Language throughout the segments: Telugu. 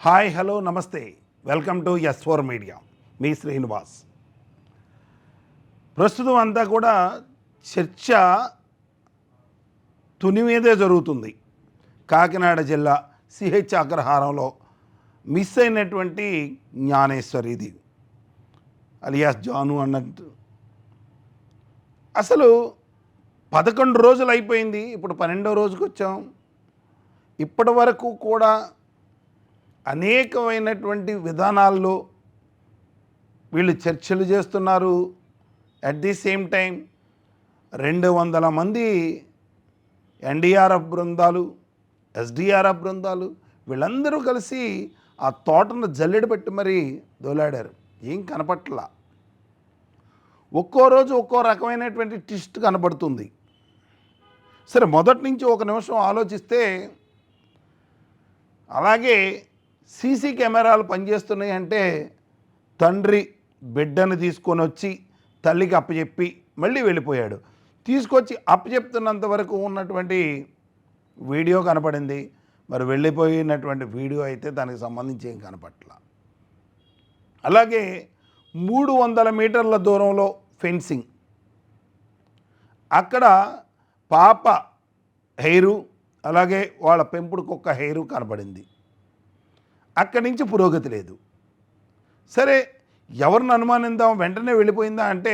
హాయ్ హలో నమస్తే వెల్కమ్ టు S4 మీడియా మీ శ్రీనివాస్. ప్రస్తుతం అంతా కూడా చర్చ తుని మీదే జరుగుతుంది. కాకినాడ జిల్లా సిహెచ్ అగ్రహారంలో మిస్ అయినటువంటి జ్ఞానేశ్వరిది అలియాస్ జాను అన్నట్టు. అసలు 11 రోజులు అయిపోయింది, ఇప్పుడు 12వ రోజుకి వచ్చాం. ఇప్పటి వరకు కూడా అనేకమైనటువంటి విధానాల్లో వీళ్ళు చర్చలు చేస్తున్నారు. అట్ ది సేమ్ టైం 200 మంది ఎన్డీఆర్ఎఫ్ బృందాలు, ఎస్డీఆర్ఎఫ్ బృందాలు వీళ్ళందరూ కలిసి ఆ తోటను జల్లెడ పెట్టి మరీ దోలాడారు. ఏం కనపట్లా. ఒక్కో రోజు ఒక్కో రకమైనటువంటి ట్విస్ట్ కనబడుతుంది. సరే, మొదటి నుంచి ఒక నిమిషం ఆలోచిస్తే, అలాగే సీసీ కెమెరాలు పనిచేస్తున్నాయి అంటే తండ్రి బిడ్డను తీసుకొని వచ్చి తల్లికి అప్పచెప్పి మళ్ళీ వెళ్ళిపోయాడు. తీసుకొచ్చి అప్పచెప్తున్నంత వరకు ఉన్నటువంటి వీడియో కనపడింది. మరి వెళ్ళిపోయినటువంటి వీడియో అయితే దానికి సంబంధించి ఏం కనపట్ల. అలాగే 300 మీటర్ల దూరంలో ఫెన్సింగ్, అక్కడ పాప హెయిరు అలాగే వాళ్ళ పెంపుడు కుక్క హెయిరు కనపడింది. అక్కడి నుంచి పురోగతి లేదు. సరే, ఎవరిని అనుమానిద్దాం, వెంటనే వెళ్ళిపోయిందా అంటే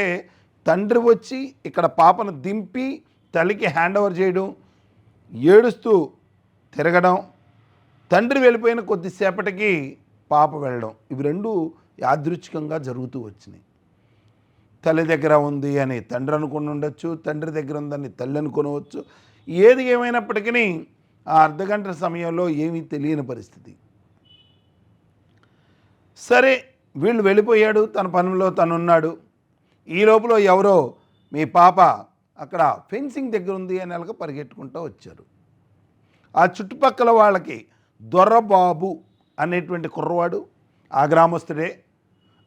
తండ్రి వచ్చి ఇక్కడ పాపను దింపి తల్లికి హ్యాండ్ ఓవర్ చేయడం, ఏడుస్తూ తిరగడం, తండ్రి వెళ్ళిపోయిన కొద్దిసేపటికి పాప వెళ్ళడం, ఇవి రెండు యాదృచ్ఛికంగా జరుగుతూ వచ్చినాయి. తల్లి దగ్గర ఉంది అని తండ్రి అనుకుని ఉండొచ్చు, తండ్రి దగ్గర ఉందని తల్లి అనుకోవచ్చు. ఏది ఏమైనప్పటికీ ఆ అర్ధగంట సమయంలో ఏమీ తెలియని పరిస్థితి. సరే, వీళ్ళు వెళ్ళిపోయాడు, తన పనుల్లో తనున్నాడు. ఈ లోపల ఎవరో మీ పాప అక్కడ ఫెన్సింగ్ దగ్గర ఉంది అని అలాగ పరిగెట్టుకుంటూ వచ్చారు. ఆ చుట్టుపక్కల వాళ్ళకి దొరబాబు అనేటువంటి కుర్రవాడు, ఆ గ్రామస్తుడే,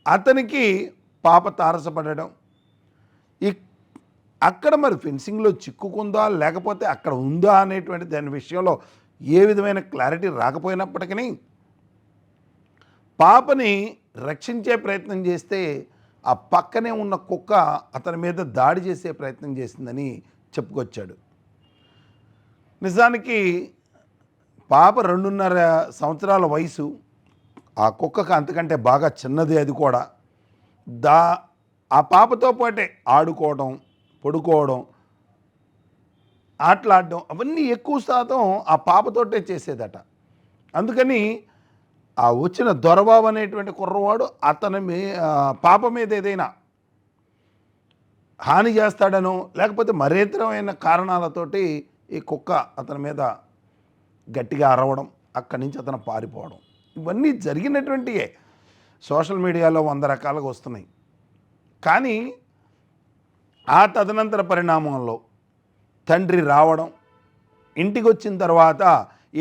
అతనికి పాప తారసపడడం, అక్కడ మరి ఫెన్సింగ్లో చిక్కుకుందా లేకపోతే అక్కడ ఉందా అనేటువంటి దాని విషయంలో ఏ విధమైన క్లారిటీ రాకపోయినప్పటికీ పాపని రక్షించే ప్రయత్నం చేస్తే ఆ పక్కనే ఉన్న కుక్క అతని మీద దాడి చేసే ప్రయత్నం చేసిందని చెప్పుకొచ్చాడు. నిజానికి పాప 2.5 సంవత్సరాల వయసు, ఆ కుక్కకు అంతకంటే బాగా చిన్నది. అది కూడా ఆ పాపతో పాటే ఆడుకోవడం, పడుకోవడం, ఆటలాడడం అవన్నీ ఎక్కువ శాతం ఆ పాపతోటే చేసేదట. అందుకని ఆ వచ్చిన దొరబాబు అనేటువంటి కుర్రవాడు పాప మీద ఏదైనా హాని చేస్తాడనో లేకపోతే మరేతరమైన కారణాలతోటి ఈ కుక్క అతని మీద గట్టిగా అరవడం, అక్కడి నుంచి అతను పారిపోవడం, ఇవన్నీ జరిగినటువంటివే. సోషల్ మీడియాలో 100 రకాలుగా వస్తున్నాయి. కానీ ఆ తదనంతర పరిణామంలో తండ్రి రావడం, ఇంటికి వచ్చిన తర్వాత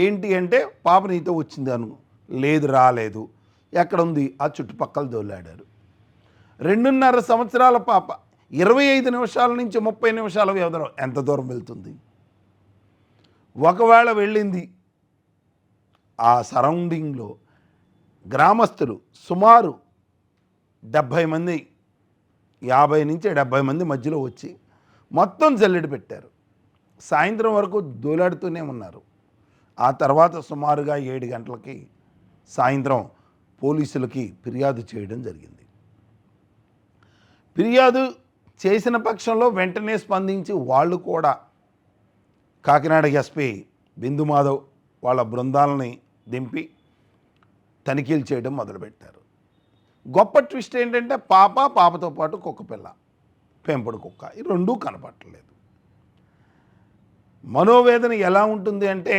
ఏంటి అంటే పాప నీతో వచ్చింది అను, లేదు రాలేదు, ఎక్కడుంది, ఆ చుట్టుపక్కల దొల్లాడారు. 2.5 సంవత్సరాల పాప 25 నిమిషాల నుంచి 30 నిమిషాల వ్యవధిలో ఎంత దూరం వెళ్తుంది? ఒకవేళ వెళ్ళింది, ఆ సరౌండింగ్లో గ్రామస్తులు సుమారు 70 మంది, 50 నుంచి 70 మంది మధ్యలో వచ్చి మొత్తం జల్లెడ పెట్టారు. సాయంత్రం వరకు దోలాడుతూనే ఉన్నారు. ఆ తర్వాత సుమారుగా 7 గంటలకి సాయంత్రం పోలీసులకి ఫిర్యాదు చేయడం జరిగింది. ఫిర్యాదు చేసిన పక్షంలో వెంటనే స్పందించి వాళ్ళు కూడా కాకినాడ ఎస్పీ బిందు మాధవ్ వాళ్ళ బృందాలని దింపి తనిఖీలు చేయడం మొదలుపెట్టారు. గొప్ప ట్విస్ట్ ఏంటంటే పాపతో పాటు కుక్కపిల్ల, పెంపుడు కుక్క, ఈ రెండూ కనపట్టలేదు. మనోవేదన ఎలా ఉంటుంది అంటే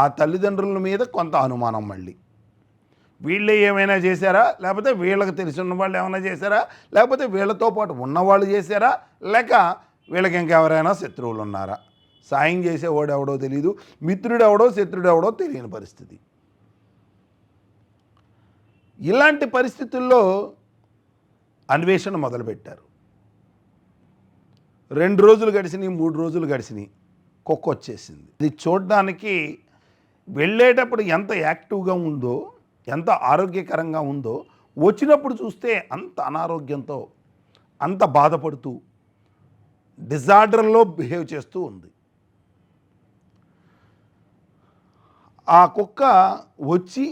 ఆ తల్లిదండ్రుల మీద కొంత అనుమానం. మళ్ళీ వీళ్ళే ఏమైనా చేశారా, లేకపోతే వీళ్ళకి తెలిసిన వాళ్ళు ఏమైనా చేశారా, లేకపోతే వీళ్ళతో పాటు ఉన్నవాళ్ళు చేశారా, లేక వీళ్ళకి ఇంకెవరైనా శత్రువులు ఉన్నారా? సాయం చేసేవాడు ఎవడో తెలియదు, మిత్రుడు ఎవడో శత్రుడు ఎవడో తెలియని పరిస్థితి. ఇలాంటి పరిస్థితుల్లో అన్వేషణ మొదలుపెట్టారు. 2 రోజులు గడిచినాయి, 3 రోజులు గడిచినాయి, కుక్క వచ్చేసింది. ఇది చూడడానికి వెళ్ళేటప్పుడు ఎంత యాక్టివ్గా ఉందో ఎంత ఆరోగ్యకరంగా ఉందో వచ్చినప్పుడు చూస్తే అంత అనారోగ్యంతో, అంత బాధపడుతూ, డిజార్డర్లో బిహేవ్ చేస్తూ ఉంది. ఆ కుక్క వచ్చి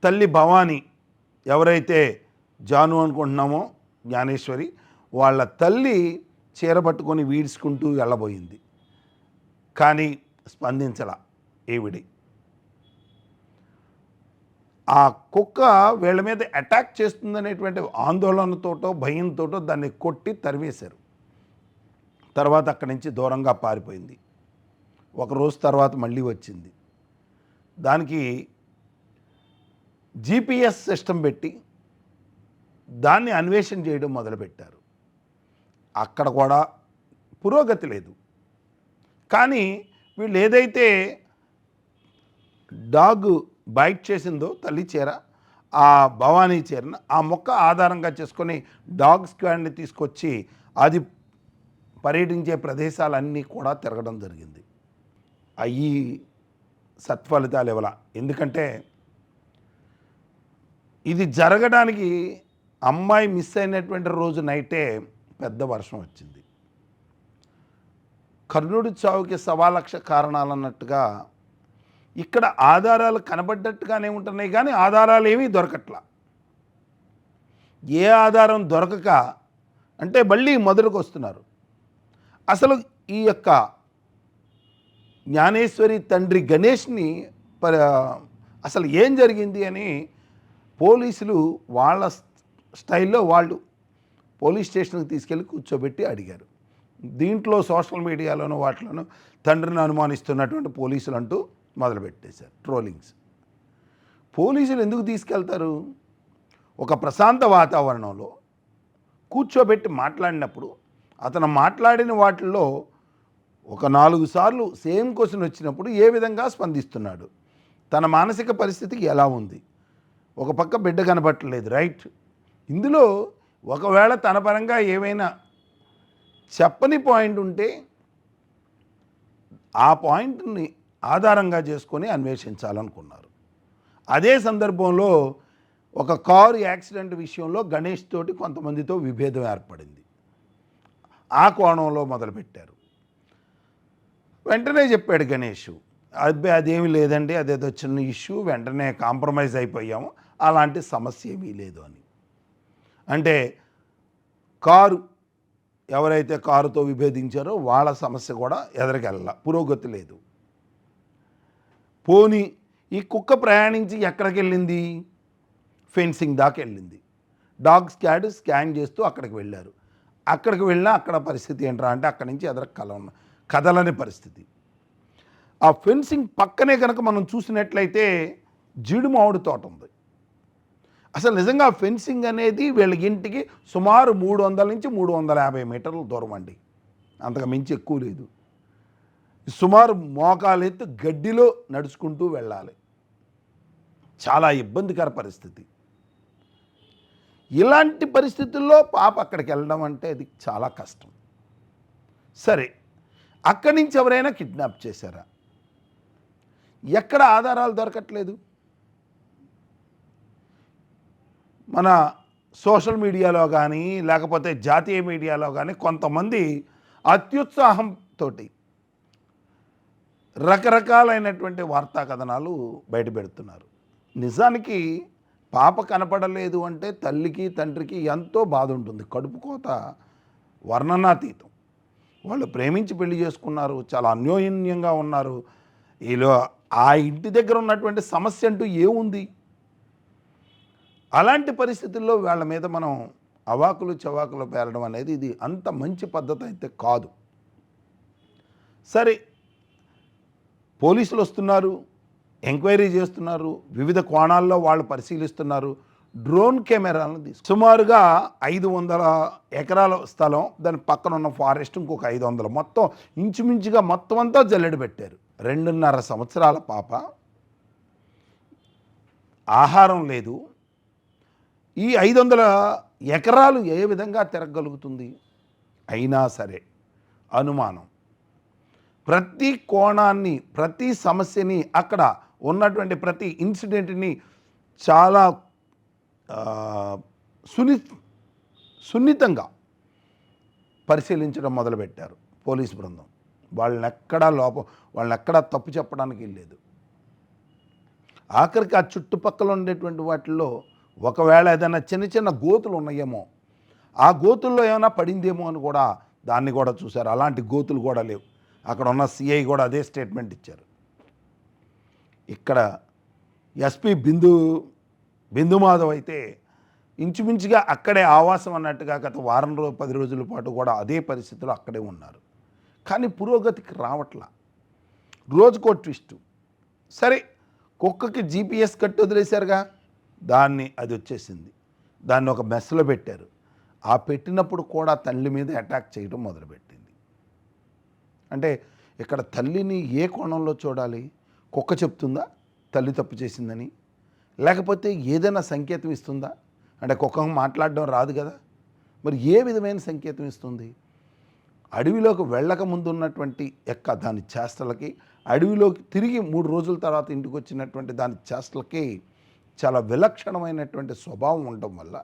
తల్లి భవానీ, ఎవరైతే జాను అనుకుంటున్నామో జ్ఞానేశ్వరి, వాళ్ళ తల్లి చీర పట్టుకొని వీడ్చుకుంటూ వెళ్ళబోయింది. కానీ స్పందించలా ఈవిడి. ఆ కుక్క వీళ్ళ మీద అటాక్ చేస్తుందనేటువంటి ఆందోళనతోటో భయంతోటో దాన్ని కొట్టి తరివేశారు. తర్వాత అక్కడి నుంచి దూరంగా పారిపోయింది. ఒక రోజు తర్వాత మళ్ళీ వచ్చింది. దానికి జీపీఎస్ సిస్టమ్ పెట్టి దాన్ని అన్వేషణ చేయడం మొదలుపెట్టారు. అక్కడ కూడా పురోగతి లేదు. కానీ వీళ్ళు ఏదైతే డాగ్ బైట్ చేసిందో తల్లి చీర, ఆ భవానీ చీరను ఆ మొక్క ఆధారంగా చేసుకొని డాగ్ స్క్వాడ్ని తీసుకొచ్చి అది పర్యటించే ప్రదేశాలన్నీ కూడా తిరగడం జరిగింది. అవి సత్ఫలితాలు ఇవ్వాల. ఎందుకంటే ఇది జరగడానికి అమ్మాయి మిస్ అయినటువంటి రోజు నైటే పెద్ద వర్షం వచ్చింది. కర్ణుడి చావుకి 1,00,000 కారణాలు అన్నట్టుగా ఇక్కడ ఆధారాలు కనబడ్డట్టుగానే ఉంటున్నాయి, కానీ ఆధారాలు ఏమీ దొరకట్లా. ఏ ఆధారం దొరకక అంటే మళ్ళీ మొదలుకు వస్తున్నారు. అసలు ఈ యొక్క జ్ఞానేశ్వరి తండ్రి గణేష్ని అసలు ఏం జరిగింది అని పోలీసులు వాళ్ళ స్టైల్లో వాళ్ళు పోలీస్ స్టేషన్కి తీసుకెళ్ళి కూర్చోబెట్టి అడిగారు. దీంట్లో సోషల్ మీడియాలోనూ వాటిలోనూ తండ్రిని అనుమానిస్తున్నటువంటి పోలీసులు అంటూ మొదలుపెట్టేశారు ట్రోలింగ్స్. పోలీసులు ఎందుకు తీసుకెళ్తారు? ఒక ప్రశాంత వాతావరణంలో కూర్చోబెట్టి మాట్లాడినప్పుడు అతను మాట్లాడిన వాటిల్లో ఒక 4 సార్లు సేమ్ క్వశ్చన్ వచ్చినప్పుడు ఏ విధంగా స్పందిస్తున్నాడు, తన మానసిక పరిస్థితి ఎలా ఉంది, ఒక పక్క బిడ్డ కనబట్టలేదు, రైట్. ఇందులో ఒకవేళ తన పరంగా ఏమైనా చెప్పని పాయింట్ ఉంటే ఆ పాయింట్ని ఆధారంగా చేసుకొని అన్వేషించాలనుకున్నారు. అదే సందర్భంలో ఒక కారు యాక్సిడెంట్ విషయంలో గణేష్ తోటి కొంతమందితో విభేదం ఏర్పడింది. ఆ కోణంలో మొదలుపెట్టారు. వెంటనే చెప్పాడు గణేష్, అదేమీ లేదండి, అదేదో చిన్న ఇష్యూ, వెంటనే కాంప్రమైజ్ అయిపోయాము, అలాంటి సమస్య ఏమీ లేదు అని. అంటే కారు ఎవరైతే కారుతో విభేదించారో వాళ్ళ సమస్య కూడా ఎదరికెళ్ళ, పురోగతి లేదు. పోనీ ఈ కుక్క ప్రయాణించి ఎక్కడికి వెళ్ళింది? ఫెన్సింగ్ దాకా వెళ్ళింది. డాగ్ స్క్వాడ్ స్కాన్ చేస్తూ అక్కడికి వెళ్ళారు. అక్కడికి వెళ్ళినా అక్కడ పరిస్థితి ఏంట్రా అంటే అక్కడి నుంచి కదలని పరిస్థితి. ఆ ఫెన్సింగ్ పక్కనే కనుక మనం చూసినట్లయితే జీడి మామిడి తోట ఉంది. అసలు నిజంగా ఫెన్సింగ్ అనేది వీళ్ళ ఇంటికి సుమారు 300 నుంచి 350 మీటర్ల దూరం అండి, అంతకు మించి ఎక్కువ లేదు. సుమారు మోకాలెత్తు గడ్డిలో నడుచుకుంటూ వెళ్ళాలి. చాలా ఇబ్బందికర పరిస్థితి. ఇలాంటి పరిస్థితుల్లో పాప అక్కడికి వెళ్ళడం అంటే అది చాలా కష్టం. సరే, అక్కడి నుంచి ఎవరైనా కిడ్నాప్ చేశారా? ఎక్కడ ఆధారాలు దొరకట్లేదు. మన సోషల్ మీడియాలో కానీ లేకపోతే జాతీయ మీడియాలో కానీ కొంతమంది అత్యుత్సాహంతో రకరకాలైనటువంటి వార్తా కథనాలు బయటపెడుతున్నారు. నిజానికి పాప కనపడలేదు అంటే తల్లికి తండ్రికి ఎంతో బాధ ఉంటుంది. కడుపు కోత వర్ణనాతీతం. వాళ్ళు ప్రేమించి పెళ్లి చేసుకున్నారు, చాలా అన్యోన్యంగా ఉన్నారు. ఈలో ఆ ఇంటి దగ్గర ఉన్నటువంటి సమస్య అంటూ ఏముంది? అలాంటి పరిస్థితుల్లో వాళ్ళ మీద మనం అవాకులు చవాకులు పేలడం అనేది ఇది అంత మంచి పద్ధతి అయితే కాదు. సరే, పోలీసులు వస్తున్నారు, ఎంక్వైరీ చేస్తున్నారు, వివిధ కోణాల్లో వాళ్ళు పరిశీలిస్తున్నారు. డ్రోన్ కెమెరాలను సుమారుగా 500 ఎకరాల స్థలం, దాని పక్కన ఉన్న ఫారెస్ట్ ఇంకొక 500, మొత్తం ఇంచుమించుగా మొత్తం అంతా జల్లెడ పెట్టారు. 2.5 సంవత్సరాల పాప, ఆహారం లేదు. ఈ 500 ఎకరాలు ఏ విధంగా తిరగలుగుతుంది? అయినా సరే అనుమానం, ప్రతి కోణాన్ని, ప్రతి సమస్యని, అక్కడ ఉన్నటువంటి ప్రతి ఇన్సిడెంట్ని చాలా ఆ, సుని సున్నితంగా పరిశీలించడం మొదలుపెట్టారు పోలీస్ బృందం. వాళ్ళని ఎక్కడా తప్పు చెప్పడానికి లేదు. ఆఖరికి ఆ చుట్టుపక్కల ఉండేటువంటి వాటిల్లో ఒకవేళ ఏదైనా చిన్న చిన్న గోతులు ఉన్నాయేమో, ఆ గోతుల్లో ఏమైనా పడిందేమో అని కూడా దాన్ని కూడా చూశారు. అలాంటి గోతులు కూడా లేవు. అక్కడ ఉన్న సిఐ కూడా అదే స్టేట్మెంట్ ఇచ్చారు. ఇక్కడ ఎస్పీ బిందు మాధవ్ అయితే ఇంచుమించుగా అక్కడే ఆవాసం అన్నట్టుగా గత 10 రోజుల పాటు కూడా అదే పరిస్థితిలో అక్కడే ఉన్నారు. కానీ పురోగతికి రావట్లా. రోజుకో ట్విస్టు. సరే, కుక్కకి జీపీఎస్ కట్టి వదిలేశారుగా, అది వచ్చేసింది. దాన్ని ఒక మెస్లో పెట్టారు. ఆ పెట్టినప్పుడు కూడా తల్లి మీద అటాక్ చేయడం మొదలుపెట్టింది. అంటే ఇక్కడ తల్లిని ఏ కోణంలో చూడాలి? కుక్క చెప్తుందా తల్లి తప్పు చేసిందని? లేకపోతే ఏదైనా సంకేతం ఇస్తుందా? అంటే కుక్క మాట్లాడడం రాదు కదా, మరి ఏ విధమైన సంకేతం ఇస్తుంది? అడవిలోకి వెళ్ళక ముందు ఉన్నటువంటి దాని చేష్టలకి, అడవిలోకి తిరిగి 3 రోజుల తర్వాత ఇంటికి వచ్చినటువంటి దాని చేష్టలకి చాలా విలక్షణమైనటువంటి స్వభావం ఉండటం వల్ల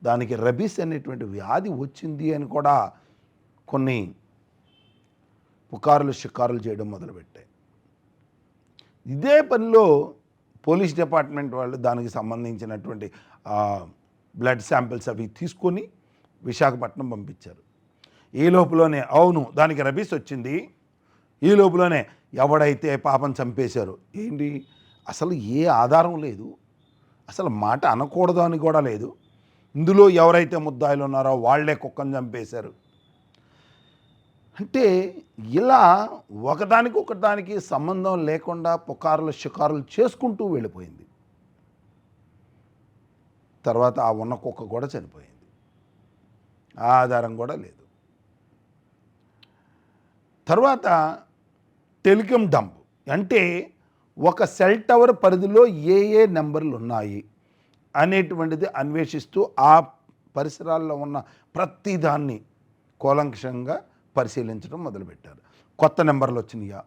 దానికి రబీస్ అనేటువంటి వ్యాధి వచ్చింది అని కూడా కొన్ని పుకారులు షికారులు చేయడం మొదలుపెట్టాయి. ఇదే పనిలో పోలీస్ డిపార్ట్మెంట్ వాళ్ళు దానికి సంబంధించినటువంటి బ్లడ్ శాంపిల్స్ అవి తీసుకొని విశాఖపట్నం పంపించారు. ఈ లోపులోనే అవును దానికి రబీస్ వచ్చింది, ఈ లోపులోనే ఎవడైతే పాపం చంపేశారో ఏంటి, అసలు ఏ ఆధారం లేదు, అసలు మాట అనకూడదు అని కూడా లేదు. ఇందులో ఎవరైతే ముద్దాయిలు ఉన్నారో వాళ్లే కుక్కను చంపేశారు అంటే ఇలా ఒకదానికి సంబంధం లేకుండా పుకారులు షికారులు చేసుకుంటూ వెళ్ళిపోయింది. తర్వాత ఆ ఉన్న కుక్క కూడా చనిపోయింది. ఆ ఆధారం కూడా లేదు. తర్వాత టెలికాం డంప్ అంటే ఒక సెల్ టవర్ పరిధిలో ఏ నెంబర్లు ఉన్నాయి అనేటువంటిది అన్వేషిస్తూ ఆ పరిసరాల్లో ఉన్న ప్రతిదాన్ని కూలంకషంగా పరిశీలించడం మొదలుపెట్టారు. కొత్త నెంబర్లు వచ్చినాయా,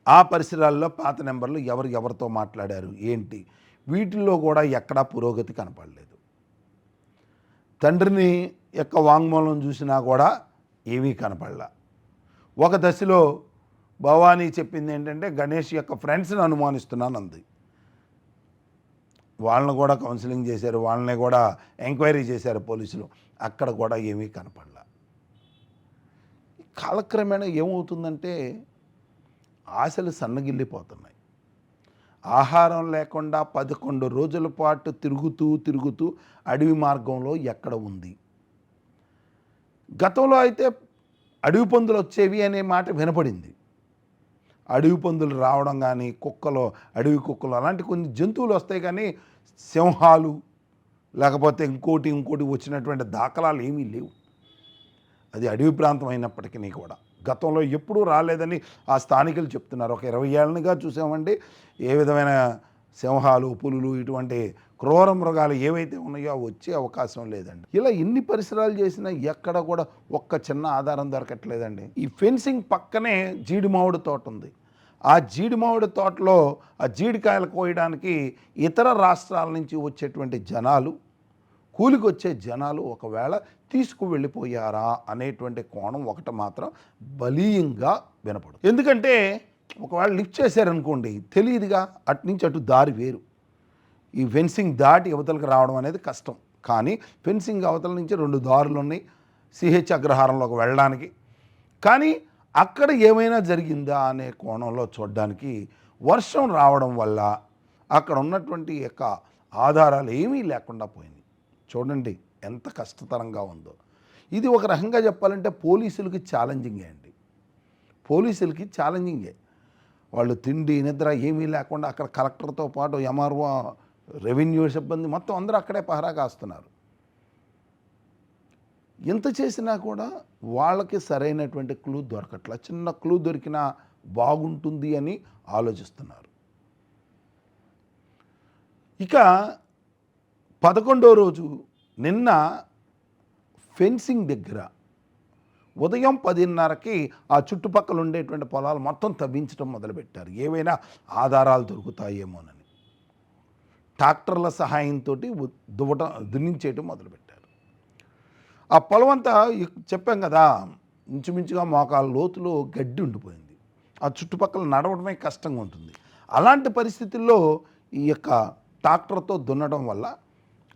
ఆ పరిసరాల్లో పాత నెంబర్లు ఎవరితో మాట్లాడారు ఏంటి, వీటిల్లో కూడా ఎక్కడా పురోగతి కనపడలేదు. తండ్రిని యొక్క వాంగ్మూలం చూసినా కూడా ఏమీ కనపడలా. ఒక దశలో భవానీ చెప్పింది ఏంటంటే గణేష్ యొక్క ఫ్రెండ్స్ని అనుమానిస్తున్నాను అంది. వాళ్ళని కూడా కౌన్సిలింగ్ చేశారు, వాళ్ళని కూడా ఎంక్వైరీ చేశారు పోలీసులు, అక్కడ కూడా ఏమీ కనపడలా. కాలక్రమేణా ఏమవుతుందంటే ఆశలు సన్నగిల్లిపోతున్నాయి. ఆహారం లేకుండా 11 రోజుల పాటు తిరుగుతూ అడవి మార్గంలో ఎక్కడ ఉంది? గతంలో అయితే అడవి పందులు వచ్చేవి అనే మాట వినపడింది. అడవి పందులు రావడం కానీ, అడవి కుక్కలు అలాంటి కొన్ని జంతువులు వస్తాయి, కానీ సింహాలు లేకపోతే ఇంకోటి వచ్చినటువంటి దాఖలాలు ఏమీ లేవు. అది అడవి ప్రాంతం అయినప్పటికీ కూడా గతంలో ఎప్పుడూ రాలేదని ఆ స్థానికులు చెప్తున్నారు. ఒక 20 ఏళ్ళనిగా చూసామండి ఏ విధమైన సింహాలు, పులులు, ఇటువంటి క్రూర మృగాలు ఏవైతే ఉన్నాయో వచ్చే అవకాశం లేదండి. ఇలా ఎన్ని పరిసరాలు చేసినా ఎక్కడ కూడా ఒక్క చిన్న ఆధారం దొరకట్లేదండి. ఈ ఫెన్సింగ్ పక్కనే జీడి మామిడి తోట ఉంది. ఆ జీడి మామిడి తోటలో ఆ జీడికాయలు కోయడానికి ఇతర రాష్ట్రాల నుంచి వచ్చేటువంటి జనాలు, కూలికి వచ్చే జనాలు ఒకవేళ తీసుకువెళ్ళిపోయారా అనేటువంటి కోణం ఒకటి మాత్రం బలీయంగా వినపడు. ఎందుకంటే ఒకవేళ లిఫ్ట్ చేశారనుకోండి, తెలియదుగా, అటు నుంచి అటు దారి వేరు. ఈ ఫెన్సింగ్ దాటి అవతలకు రావడం అనేది కష్టం. కానీ ఫెన్సింగ్ అవతల నుంచి 2 దారులు ఉన్నాయి సిహెచ్ అగ్రహారంలోకి వెళ్ళడానికి. కానీ అక్కడ ఏమైనా జరిగిందా అనే కోణంలో చూడడానికి వర్షం రావడం వల్ల అక్కడ ఉన్నటువంటి ఆధారాలు ఏమీ లేకుండా పోయింది. చూడండి ఎంత కష్టతరంగా ఉందో. ఇది ఒక రకంగా చెప్పాలంటే పోలీసులకి ఛాలెంజింగే అండి. పోలీసులకి ఛాలెంజింగే. వాళ్ళు తిండి నిద్ర ఏమీ లేకుండా అక్కడ కలెక్టర్తో పాటు ఎంఆర్ఓ, రెవెన్యూ సిబ్బంది మొత్తం అందరూ అక్కడే పహరా కాస్తున్నారు. ఎంత చేసినా కూడా వాళ్ళకి సరైనటువంటి క్లూ దొరకట్లా. చిన్న క్లూ దొరికినా బాగుంటుంది అని ఆలోచిస్తున్నారు. ఇక 11వ రోజు నిన్న ఫెన్సింగ్ దగ్గర ఉదయం 10:30కి ఆ చుట్టుపక్కల ఉండేటువంటి పొలాలు మొత్తం తవ్వించడం మొదలుపెట్టారు, ఏవైనా ఆధారాలు దొరుకుతాయేమోనని. ట్రాక్టర్ల సహాయంతో దున్నించేయటం మొదలుపెట్టారు. ఆ పొలం అంతా చెప్పాం కదా, ఇంచుమించుగా మోకాళ్ళ లోతులో గడ్డి ఉండిపోయింది. ఆ చుట్టుపక్కల నడవడమే కష్టంగా ఉంటుంది. అలాంటి పరిస్థితుల్లో ఈ యొక్క ట్రాక్టర్తో దున్నడం వల్ల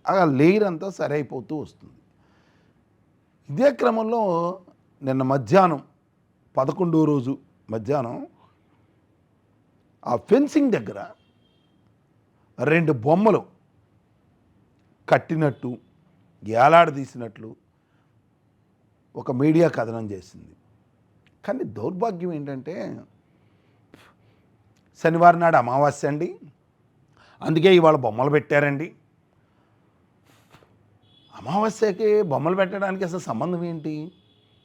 ఆ లేయర్ అంతా సరైపోతూ వస్తుంది. ఇదే క్రమంలో నిన్న మధ్యాహ్నం 11వ రోజు మధ్యాహ్నం ఆ ఫెన్సింగ్ దగ్గర 2 బొమ్మలు కట్టినట్టు ఏలాడదీసినట్లు ఒక మీడియా కథనం చేసింది. కానీ దౌర్భాగ్యం ఏంటంటే శనివారం నాడు అమావాస్య అండి, అందుకే ఇవాళ బొమ్మలు పెట్టారండి. అమావాస్యకి బొమ్మలు పెట్టడానికి అసలు సంబంధం ఏంటి?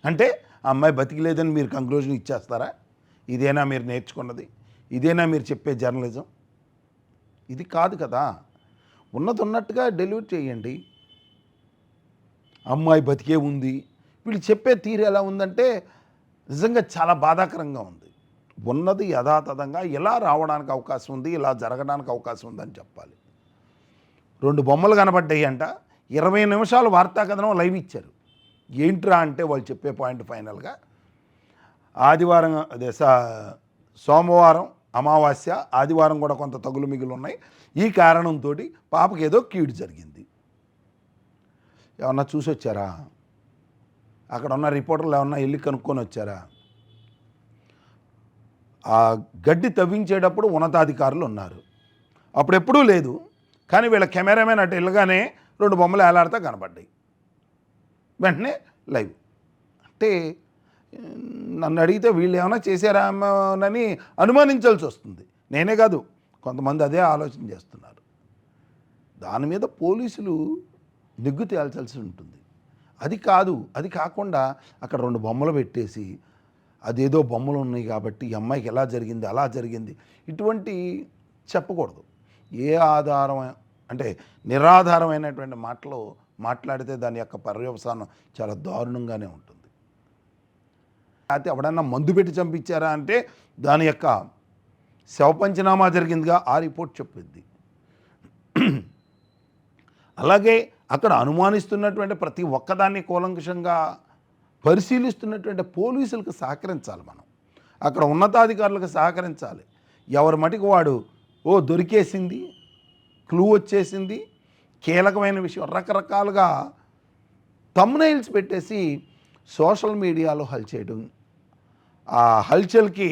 అంటే ఆ అమ్మాయి బతికిలేదని మీరు కంక్లూజన్ ఇచ్చేస్తారా? ఇదేనా మీరు నేర్చుకున్నది? ఇదేనా మీరు చెప్పే జర్నలిజం? ఇది కాదు కదా. ఉన్నది ఉన్నట్టుగా డెలివరీ చేయండి. అమ్మాయి బతికే ఉంది. వీళ్ళు చెప్పే తీరు ఎలా ఉందంటే నిజంగా చాలా బాధాకరంగా ఉంది. ఉన్నది యథాతథంగా ఇలా రావడానికి అవకాశం ఉంది, ఇలా జరగడానికి అవకాశం ఉందని చెప్పాలి. 2 బొమ్మలు కనబడ్డాయి అంట. 20 నిమిషాలు వార్తా కథనం లైవ్ ఇచ్చారు. ఏంట్రా అంటే వాళ్ళు చెప్పే పాయింట్ ఫైనల్గా ఆదివారం అదే సోమవారం అమావాస్య, ఆదివారం కూడా కొంత తగులు మిగులు ఉన్నాయి. ఈ కారణంతో పాపకి ఏదో కీడు జరిగింది. ఏమన్నా చూసి వచ్చారా? అక్కడ ఉన్న రిపోర్టర్లు ఏమన్నా వెళ్ళి కనుక్కొని వచ్చారా? ఆ గడ్డి తవ్వించేటప్పుడు ఉన్నతాధికారులు ఉన్నారు. అప్పుడెప్పుడూ లేదు. కానీ వీళ్ళ కెమెరామెన్ అటు వెళ్ళగానే 2 బొమ్మలు ఏలాడుతూ కనబడ్డాయి. వెంటనే లైవ్. అంటే నన్ను అడిగితే వీళ్ళు ఏమైనా చేశారా అని అనుమానించాల్సి వస్తుంది. నేనే కాదు, కొంతమంది అదే ఆలోచన చేస్తున్నారు. దాని మీద పోలీసులు నిగ్గు తేల్చాల్సి ఉంటుంది. అది కాదు, అది కాకుండా అక్కడ 2 బొమ్మలు పెట్టేసి అదేదో బొమ్మలు ఉన్నాయి కాబట్టి ఈ అమ్మాయికి ఎలా జరిగింది అలా జరిగింది ఇటువంటి చెప్పకూడదు. ఏ ఆధారం అంటే నిరాధారమైనటువంటి మాటలు మాట్లాడితే దాని యొక్క పర్యవసానం చాలా దారుణంగానే ఉంటుంది. అయితే ఎవడన్నా మందు పెట్టి చంపించారా అంటే దాని యొక్క శవ పంచనామా జరిగిందిగా, ఆ రిపోర్ట్ చెప్పింది. అలాగే అక్కడ అనుమానిస్తున్నటువంటి ప్రతి ఒక్కదాన్ని కూలంకషంగా పరిశీలిస్తున్నటువంటి పోలీసులకు సహకరించాలి. మనం అక్కడ ఉన్నతాధికారులకు సహకరించాలి. ఎవరి మటుకు వాడు దొరికేసింది, క్లూ వచ్చేసింది, కీలకమైన విషయం రకరకాలుగా థంబ్నెయిల్స్ పెట్టేసి సోషల్ మీడియాలో హల్చేయడం, ఆ హల్చల్కి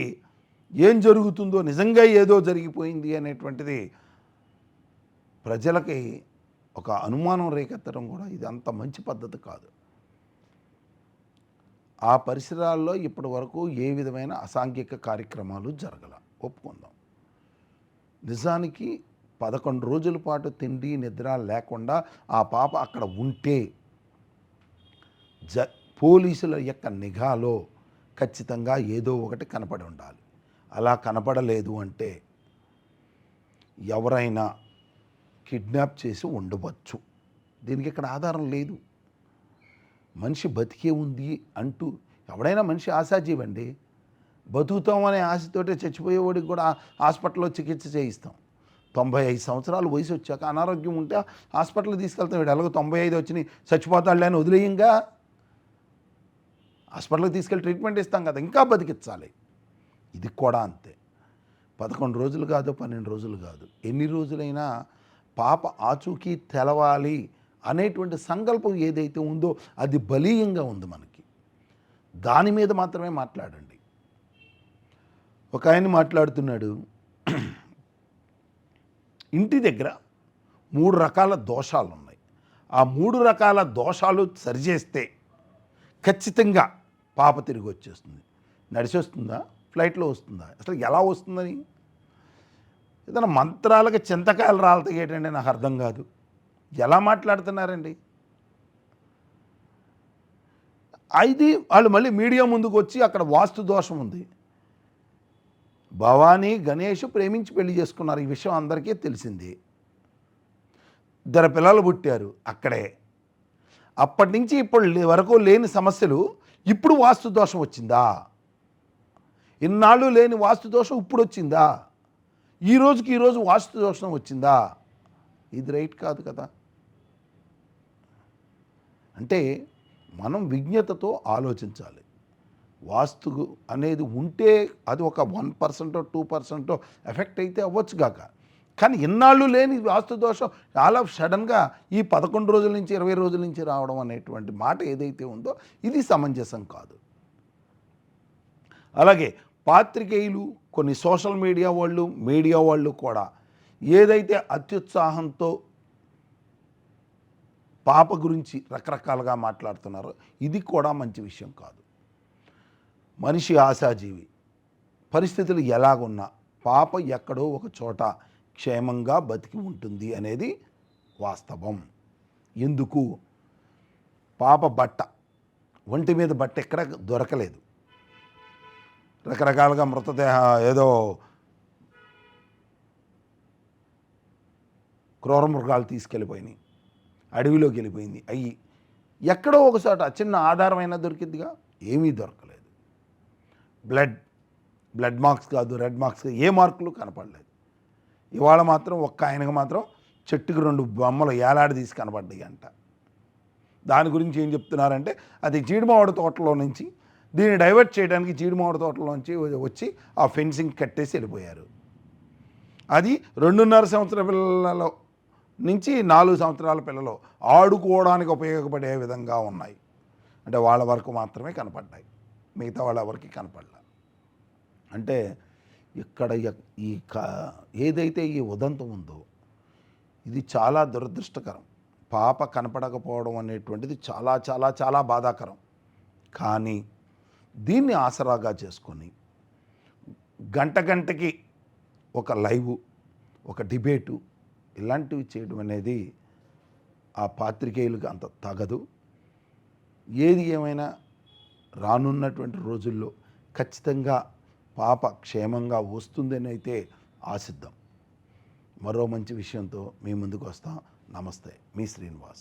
ఏం జరుగుతుందో నిజంగా ఏదో జరిగిపోయింది అనేటువంటిది ప్రజలకి ఒక అనుమానం రేకెత్తడం కూడా ఇది అంత మంచి పద్ధతి కాదు. ఆ పరిసరాల్లో ఇప్పటి వరకు ఏ విధమైన అసాంఘిక కార్యక్రమాలు జరగల, ఒప్పుకుందాం. నిజానికి 11 రోజుల పాటు తిండి నిద్ర లేకుండా ఆ పాప అక్కడ ఉంటే పోలీసుల యొక్క నిఘాలో ఖచ్చితంగా ఏదో ఒకటి కనపడి ఉండాలి. అలా కనపడలేదు అంటే ఎవరైనా కిడ్నాప్ చేసి ఉండవచ్చు. దీనికి ఇక్కడ ఆధారం లేదు. మనిషి బతికే ఉంది అంటూ ఎవడైనా మనిషి ఆశాజీవండి. బతుకుతామనే ఆశతోటే చచ్చిపోయేవాడికి కూడా హాస్పిటల్లో చికిత్స చేయిస్తాం. 95 సంవత్సరాలు వయసు వచ్చాక అనారోగ్యం ఉంటే హాస్పిటల్కి తీసుకెళ్తాం. వీడు ఎలాగో 95 వచ్చి చచ్చిపోతాడులే అని వదిలేయంగా, హాస్పిటల్కి తీసుకెళ్ళి ట్రీట్మెంట్ ఇస్తాం కదా, ఇంకా బతికించాలి. ఇది కూడా అంతే. 11 రోజులు కాదు, 12 రోజులు కాదు, ఎన్ని రోజులైనా పాప ఆచూకీ తెలవాలి అనేటువంటి సంకల్పం ఏదైతే ఉందో అది బలీయంగా ఉంది మనకి. దాని మీద మాత్రమే మాట్లాడండి. ఒక ఆయన మాట్లాడుతున్నాడు, ఇంటి దగ్గర 3 రకాల దోషాలు ఉన్నాయి. ఆ 3 రకాల దోషాలు సరిచేస్తే ఖచ్చితంగా పాప తిరిగి వచ్చేస్తుంది. నడిచి వస్తుందా, ఫ్లైట్లో వస్తుందా, అసలు ఎలా వస్తుందని ఏదైనా మంత్రాలకి చింతకాయలు రాలతాయేటండి, నాకు అర్థం కాదు. ఎలా మాట్లాడుతున్నారండి? అది వాళ్ళు మళ్ళీ మీడియా ముందుకు వచ్చి అక్కడ వాస్తు దోషం ఉంది. భవానీ గణేష్ ప్రేమించి పెళ్లి చేసుకున్నారు, ఈ విషయం అందరికీ తెలిసింది. 2 పిల్లలు పుట్టారు అక్కడే. అప్పటి నుంచి ఇప్పటి వరకు లేని సమస్యలు ఇప్పుడు వాస్తు దోషం వచ్చిందా? ఇన్నాళ్ళు లేని వాస్తు దోషం ఇప్పుడు వచ్చిందా? ఈ రోజుకి ఈరోజు వాస్తు దోషం వచ్చిందా? ఇది రైట్ కాదు కదా. అంటే మనం విజ్ఞతతో ఆలోచించాలి. వాస్తు అనేది ఉంటే అది ఒక 1% 2% ఎఫెక్ట్ అయితే అవ్వచ్చు గాక, కానీ ఇన్నాళ్ళు లేని వాస్తు దోషం చాలా సడన్గా ఈ 11 రోజుల నుంచి 20 రోజుల నుంచి రావడం అనేటువంటి మాట ఏదైతే ఉందో ఇది సమంజసం కాదు. అలాగే పాత్రికేయులు, కొన్ని సోషల్ మీడియా వాళ్ళు కూడా ఏదైతే అత్యుత్సాహంతో పాప గురించి రకరకాలుగా మాట్లాడుతున్నారో ఇది కూడా మంచి విషయం కాదు. మనిషి ఆశాజీవి, పరిస్థితులు ఎలాగున్నా పాప ఎక్కడో ఒక చోట క్షేమంగా బతికి ఉంటుంది అనేది వాస్తవం. ఎందుకు, పాప బట్ట, ఒంటి మీద బట్ట ఎక్కడ దొరకలేదు. రకరకాలుగా మృతదేహ ఏదో క్రూర మృగాలు తీసుకెళ్ళిపోయినాయి, అడవిలోకి వెళ్ళిపోయింది. అయ్యి ఎక్కడో ఒకసాట చిన్న ఆధారమైనా దొరికిందిగా, ఏమీ దొరకలేదు. బ్లడ్ మార్క్స్ కాదు, రెడ్ మార్క్స్ కాదు, ఏ మార్కులు కనపడలేదు. ఇవాళ మాత్రం ఒక్క ఆయనకు మాత్రం చెట్టుకు 2 బొమ్మలు ఏలాడదీసి కనపడ్డాయి అంట. దాని గురించి ఏం చెప్తున్నారంటే అది జీడిమామిడి తోటలో నుంచి దీన్ని డైవర్ట్ చేయడానికి జీడిమామిడి తోటలోంచి వచ్చి ఆ ఫెన్సింగ్ కట్టేసి వెళ్ళిపోయారు. అది 2.5 సంవత్సరాల పిల్లల నుంచి 4 సంవత్సరాల పిల్లలు ఆడుకోవడానికి ఉపయోగపడే విధంగా ఉన్నాయి. అంటే వాళ్ళ వరకు మాత్రమే కనపడ్డాయి, మిగతా వాళ్ళ ఎవరికి కనపడలే. అంటే ఇక్కడ ఈ ఏదైతే ఈ ఉదంతం ఉందో ఇది చాలా దురదృష్టకరం. పాప కనపడకపోవడం అనేటువంటిది చాలా చాలా చాలా బాధాకరం. కానీ దీన్ని ఆసరాగా చేసుకొని గంటకి ఒక లైవ్, ఒక డిబేటు ఇలాంటివి చేయడం అనేది ఆ పాత్రికేయులకు అంత తగదు. ఏది ఏమైనా రానున్నటువంటి రోజుల్లో ఖచ్చితంగా పాప క్షేమంగా వస్తుందని అయితే ఆశిద్దాం. మరో మంచి విషయంతో మీ ముందుకు వస్తాం. నమస్తే, మీ శ్రీనివాస్.